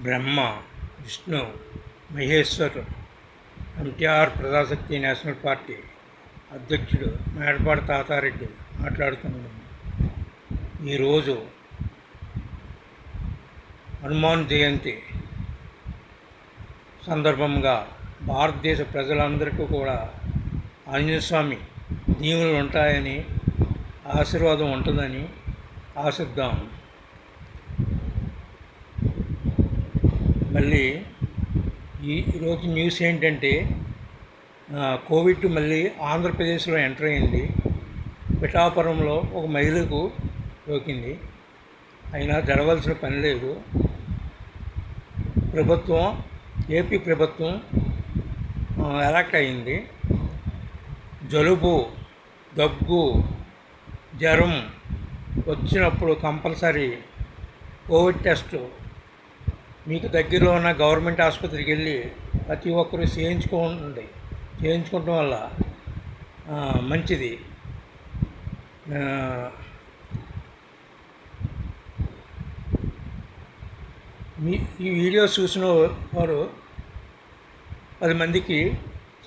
బ్రహ్మ, Vishnu, Maheshwar NTR Prajasakti national party అధ్యక్షుడు మేడపాటి తాతారెడ్డి మాట్లాడుతున్నాను. ఈరోజు హనుమాన్ జయంతి సందర్భంగా భారతదేశ ప్రజలందరికీ కూడా ఆంజనేయ స్వామి దీవెనలు ఉంటాయని, ఆశీర్వాదం ఉంటుందని ఆశిద్దాం. మళ్ళీ ఈరోజు న్యూస్ ఏంటంటే కోవిడ్ మళ్ళీ ఆంధ్రప్రదేశ్లో ఎంటర్ అయింది. పిఠాపురంలో ఒక మహిళకు సోకింది. అయినా జరగాల్సిన పని లేదు. ఏపీ ప్రభుత్వం ఎలక్ట్ అయింది. జలుబు, దగ్గు, జ్వరం వచ్చినప్పుడు కంపల్సరీ కోవిడ్ టెస్ట్ మీకు దగ్గరలో ఉన్న గవర్నమెంట్ ఆసుపత్రికి వెళ్ళి ప్రతి ఒక్కరూ చేయించుకోవడం వల్ల మంచిది. ఈ వీడియో చూసిన వారు 10 మందికి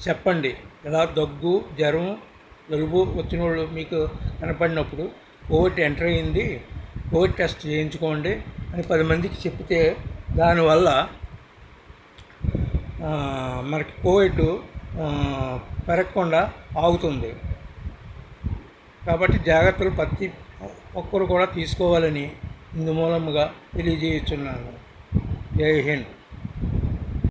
చెప్పండి. ఇలా దగ్గు, జ్వరం, జలుబు వచ్చిన వాళ్ళు మీకు కనపడినప్పుడు కోవిడ్ ఎంటర్ అయింది, కోవిడ్ టెస్ట్ చేయించుకోండి అని 10 మందికి చెప్తే దానివల్ల మనకి కోవిడ్ పెరగకుండా ఆగుతుంది. కాబట్టి జాగ్రత్తలు ప్రతి ఒక్కరు కూడా తీసుకోవాలని ఇందు మూలముగా తెలియజేస్తున్నాను. జై హింద్.